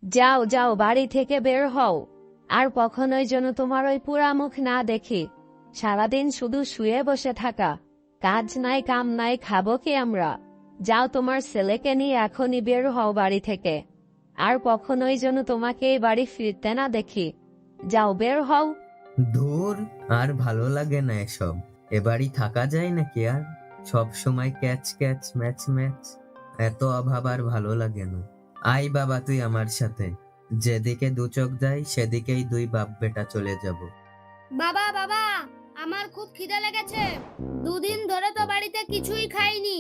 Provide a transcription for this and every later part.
যাও যাও, বাড়ি থেকে বের হও। আর কখনোই যেন তোমার ওই পুরা মুখ না দেখি। সারাদিন শুধু শুয়ে বসে থাকা, কাজ নাই কাম নাই, খাবো কি আমরা? যাও, তোমার ছেলেকে নিয়ে এখনই বের হও বাড়ি থেকে। আর কখনোই যেন তোমাকে এই বাড়ি ফিরতে না দেখি। যাও, বের হও। ধুর, আর ভালো লাগে না এসব। এ বাড়ি থাকা যায় নাকি আর? সব সময় ক্যাচ ক্যাচ ম্যাচ ম্যাচ, এত অভাব আর ভালো লাগে না। আই বাবা, তুই আমার সাথে। যেদিকে দু চোখ যায় সেদিকেই দুই বাপ বেটা চলে যাব। বাবা বাবা, আমার খুব খিদে লেগেছে। দুদিন ধরে তো বাড়িতে কিছুই খাইনি।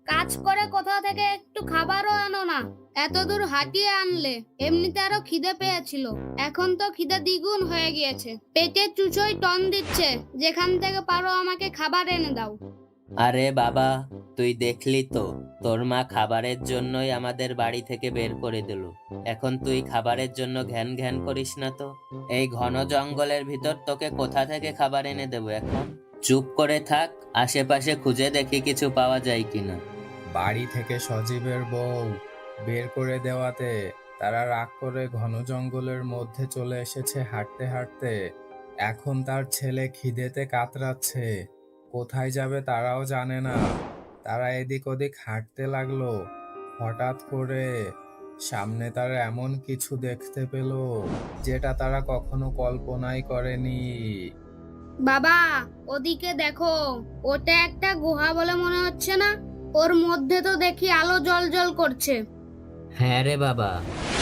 কাজ করে কোথা থেকে একটু খাবারও আনো না। এত দূর হাঁটিয়ে আনলে। এমনিতে আরো খিদে পেয়েছিল, এখন তো খিদে দ্বিগুণ হয়ে গিয়েছে। পেটে চুচোই টন দিচ্ছে। যেখান থেকে পারো আমাকে খাবার এনে দাও। আরে বাবা, তুই দেখলি তো, তোর মা খাবারের জন্যই আমাদের বাড়ি থেকে বের করে দিল। এখন তুই খাবারের জন্য ঘ্যান ঘ্যান করিস না তো। এই ঘন জঙ্গলের ভিতর তোকে কোথা থেকে খাবার এনে দেবো এখন? চুপ করে থাক, আশেপাশে খুঁজে দেখি কিছু পাওয়া যায় কিনা। বাড়ি থেকে সজীবের বউ বের করে দেওয়াতে তারা রাগ করে ঘন জঙ্গলের মধ্যে চলে এসেছে হাঁটতে হাঁটতে। এখন তার ছেলে খিদেতে কাতরাচ্ছে, কোথায় যাবে তারাও জানে না। তারা এদিক ওদিক হাঁটতে লাগলো। হঠাৎ করে সামনে তারা এমন কিছু দেখতে পেল যেটা তারা কখনো কল্পনাই করেনি। বাবা, ওদিকে দেখো। ওটা একটা গুহা বলে মনে হচ্ছে না? ওর মধ্যে তো দেখি আলো জ্বল করছে। হ্যাঁ রে বাবা,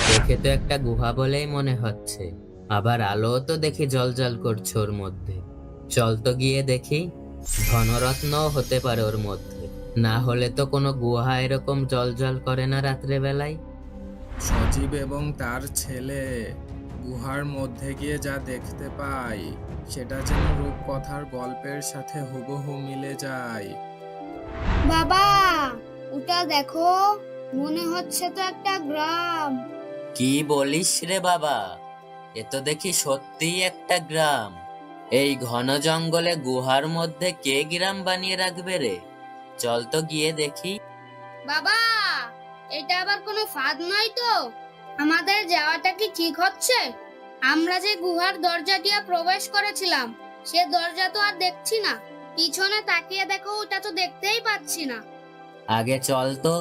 দেখে তো একটা গুহা বলেই মনে হচ্ছে। আবার আলো তো দেখি জ্বলজ্বল করছে ওর মধ্যে। চল তো গিয়ে দেখি। ধনরত্নও হতে পারে ওর মধ্যে, না হলে তো কোনো গুহা এরকম জ্বলজ্বল করে না রাত্রে বেলায়। সজীব এবং তার ছেলে গুহার মধ্যে গিয়ে যা দেখতে পায় সেটা যেন রূপকথার গল্পের সাথে হুবহু মিলে যায়। বাবা, ওটা দেখো। মনে হচ্ছে তো একটা গ্রাম। কি বলিস রে বাবা? এ তো দেখি সত্যিই একটা গ্রাম। এই ঘন জঙ্গলে গুহার মধ্যে কে গ্রাম বানিয়ে রাখবে রে? চল তো গিয়ে দেখি। বাবা, এটা আবার কোনো ফাঁদ নয় তো? আমাদের যাওয়াটা কি ঠিক হচ্ছে? আমরা যে গুহার দরজা দিয়ে প্রবেশ করেছিলাম, সে দরজা তো আর দেখছি না। পিছনে তাকিয়ে দেখো, ওটা তো দেখতেই পাচ্ছি না। আগে চল তো,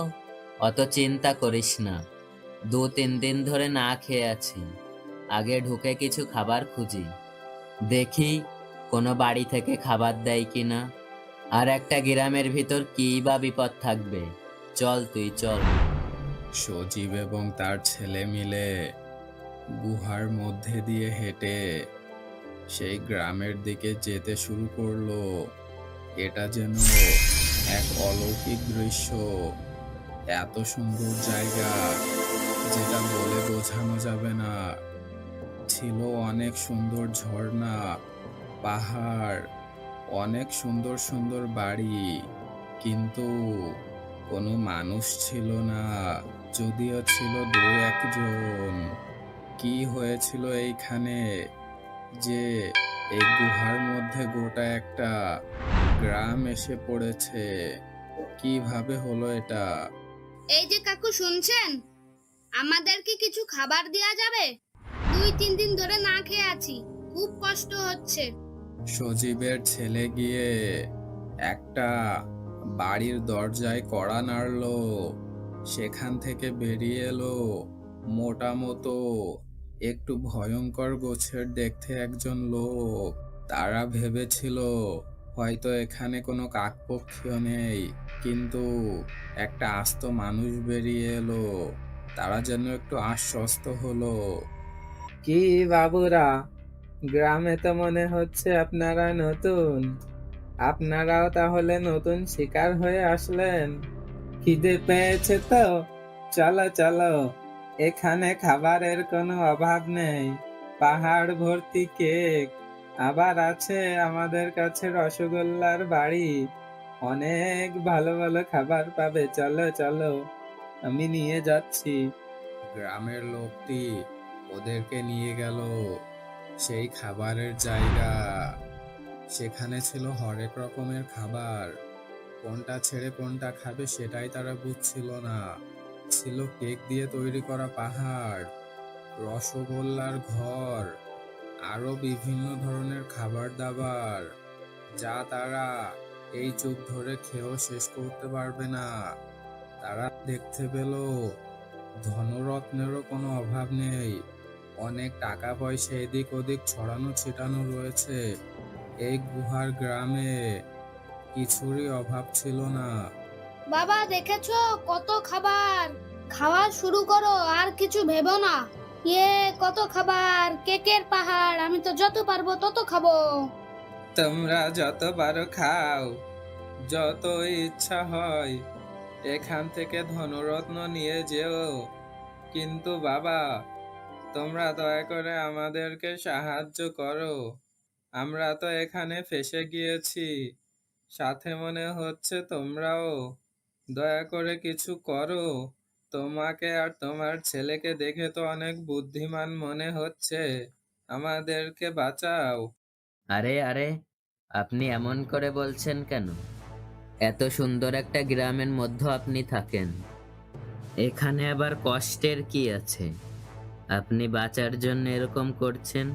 অত চিন্তা করিস না। 2-3 দিন ধরে না খেয়ে আছি। আগে ঢুকে কিছু খাবার খুঁজি, দেখি কোনো বাড়ি থেকে খাবার দেয় কিনা। আর একটা গ্রামের ভিতর কি বা বিপদ থাকবে। চল তুই চল। সজীব এবং তার ছেলে মিলে গুহার মধ্যে দিয়ে হেঁটে সেই গ্রামের দিকে যেতে শুরু করলো। এটা যেন এক অলৌকিক দৃশ্য। এত সুন্দর জায়গা যেটা বলে বোঝানো যাবে না। ছিল অনেক সুন্দর ঝর্ণা, পাহাড়, অনেক সুন্দর সুন্দর বাড়ি, কিন্তু কোনো মানুষ ছিল না। যদিও ছিল দু একজন। কি হয়েছিল এইখানে যে এই গুহার মধ্যে গোটা একটা গ্রাম এসে পড়েছে? কিভাবে হলো এটা? এই যে কাকু, শুনছেন? আমাদের কি কিছু খাবার দেয়া যাবে? 2-3 দিন ধরে না খেয়ে আছি, খুব কষ্ট হচ্ছে। সজীবের ছেলে গিয়ে একটা বাড়ির দরজায় কড়া নাড়লো। সেখান থেকে বেরিয়ে এলো মোটা মতো, একটু ভয়ঙ্কর গোছের দেখতে একজন লোক। তারা ভেবেছিল হয়তো এখানে কোনো কাকপক্ষীও নেই, কিন্তু একটা আস্ত মানুষ বেরিয়ে এলো। তারা যেন একটু আশ্বস্ত হলো। কি বাবুরা, গ্রামে তো মনে হচ্ছে আপনারা নতুন। আপনারাও তাহলে নতুন শিকার হয়ে আসলেন। খিদে পেয়েছে তো? চলো চলো, এখানে খাবারের কোনো অভাব নেই। পাহাড় ভর্তি কেক, আবার আছে আমাদের কাছে রসগোল্লার বাড়ি। অনেক ভালো ভালো খাবার পাবে। চলো চলো, আমি নিয়ে যাচ্ছি। গ্রামের লোকটি ওদেরকে নিয়ে গেল সেই খাবারের জায়গা। সেখানে ছিল হরেক রকমের খাবার। কোনটা ছেড়ে কোনটা খাবে সেটাই তারা বুঝছিল না। ছিল কেক দিয়ে তৈরি করা পাহাড়, রসগোল্লার ঘর, আরো বিভিন্ন ধরনের খাবার দাবার, যা তারা এই যুগ ধরে খেয়েও শেষ করতে পারবে না। তারা দেখতে পেল ধনরত্নেরও কোনো অভাব নেই, অনেক টাকা পয়সা এদিক ওদিক ছড়ানো ছিটানো রয়েছে। এই গুহার গ্রামে কিছুরই অভাব ছিল না। বাবা দেখেছো কত খাবার, খাওয়া শুরু করো আর কিছু ভেবো না। কত খাবার, কেকের পাহাড়, আমি তো যত পারবো তত খাবো। তোমরা যত পারো খাও, যত ইচ্ছা হয় এখান থেকে ধনরত্ন নিয়ে যেও, কিন্তু বাবা তোমরা দয়া করে আমাদেরকে সাহায্য করো। আমরা তো এখানে ফেঁসে গিয়েছি, সাথে মনে হচ্ছে তোমরাও। দয়া করে কিছু করো। তোমাকে আর তোমার ছেলেকে দেখে তো অনেক বুদ্ধিমান মনে হচ্ছে, আমাদেরকে বাঁচাও। আরে আরে, আপনি এমন করে বলছেন কেন? এত সুন্দর একটা গ্রামের মধ্যে আপনি থাকেন, এখানে আবার কষ্টের কি আছে? আপনি বাঁচার জন্য এরকম করছেন?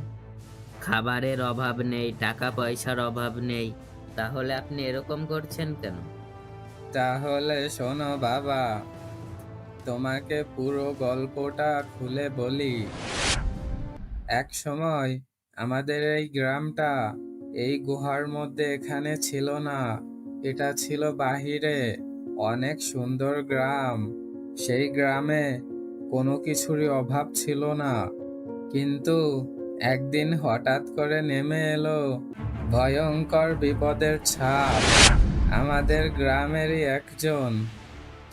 খাবারের অভাব নেই, টাকা পয়সার অভাব নেই, তাহলে আপনি এরকম করছেন কেন? তাহলে শোনো বাবা, তোমাকে পুরো গল্পটা খুলে বলি। এক সময় আমাদের এই গ্রামটা এই গুহার মধ্যে এখানে ছিল না, এটা ছিল বাহিরে। অনেক সুন্দর গ্রাম, সেই গ্রামে কোনো কিছুরই অভাব ছিল না। কিন্তু একদিন হঠাৎ করে নেমে এলো ভয়ঙ্কর বিপদের ছাপ। আমাদের গ্রামেরই একজন,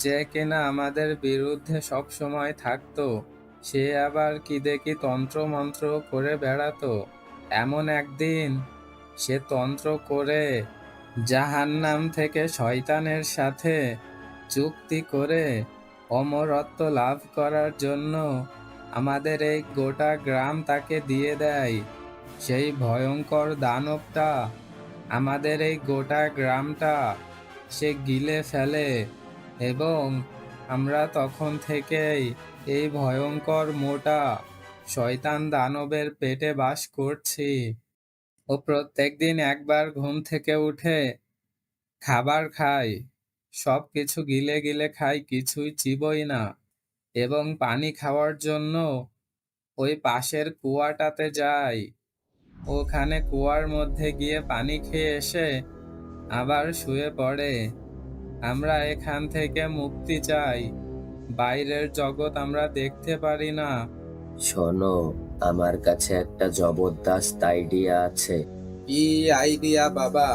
যে কিনা আমাদের বিরুদ্ধে সব সময় থাকতো, সে আবার কি দেখি তন্ত্র মন্ত্র করে বেড়াতো। এমন একদিন সে তন্ত্র করে জাহান্নাম থেকে শয়তানের সাথে চুক্তি করে অমরত্ব লাভ করার জন্য আমাদের এই গোটা গ্রাম তাকে দিয়ে দেয়। সেই ভয়ঙ্কর দানবটা আমাদের এই গোটা গ্রামটা সে গিলে ফেলে, এবং আমরা তখন থেকেই এই ভয়ঙ্কর মোটা শয়তান দানবের পেটে বাস করছি। ও প্রত্যেকদিন একবার ঘুম থেকে উঠে খাবার খায়, সব কিছু গিলে গিলে খায়, কিছুই চিবোই না। এবং পানি খাওয়ার জন্য ওই পাশের কুয়াটাতে যায়, ওখানে কুয়ার মধ্যে গিয়ে পানি খেয়ে এসে আবার শুয়ে পড়ে। আমরা এখান থেকে মুক্তি চাই, বাইরের জগৎ আমরা দেখতে পারি না। শোনো, আমার কাছে একটা জবরদস্ত আইডিয়া আছে। কি আইডিয়া বাবা,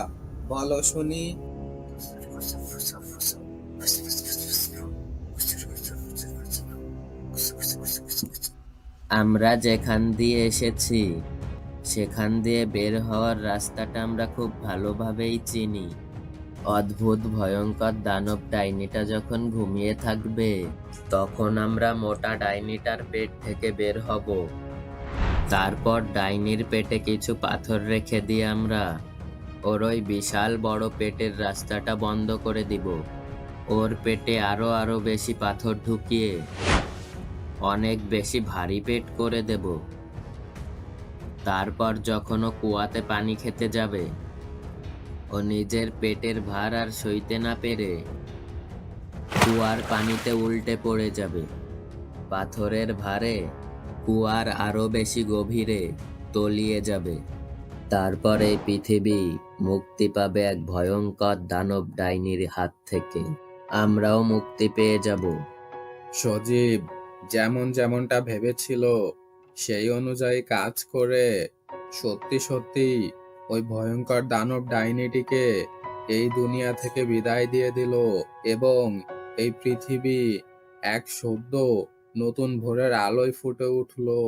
বলো শুনি। আমরা যেখান দিয়ে এসেছি সেখান দিয়ে বের হওয়ার রাস্তাটা আমরা খুব ভালোভাবেই চিনি। অদ্ভুত ভয়ঙ্কর দানব ডাইনিটা যখন ঘুমিয়ে থাকবে, তখন আমরা মোটা ডাইনিটার পেট থেকে বের হব। তারপর ডাইনির পেটে কিছু পাথর রেখে দিয়ে আমরা ওর ওই বিশাল বড় পেটের রাস্তাটা বন্ধ করে দিব। ওর পেটে আরো আরো বেশি পাথর ঢুকিয়ে অনেক বেশি ভারী পেট করে দেব। তারপর যখন ও কুয়াতে পানি খেতে যাবে, ও নিজের পেটের ভার আর সইতে না পেরে কুয়ার পানিতে উল্টে পড়ে যাবে। পাথরের ভারে কুয়ার আরো বেশি গভীরে তলিয়ে যাবে। তারপর এই পৃথিবী মুক্তি পাবে এক ভয়ঙ্কর দানব ডাইনির হাত থেকে। আমরাও মুক্তি পেয়ে যাব। সজীব যেমনটা ভেবেছিল সেই অনুযায়ী কাজ করে সত্যি সত্যি ওই ভয়ঙ্কর দানব ডাইনিটিকে এই দুনিয়া থেকে বিদায় দিয়ে দিল, এবং এই পৃথিবী এক সদ্য নতুন ভোরের আলোয় ফুটে উঠলো।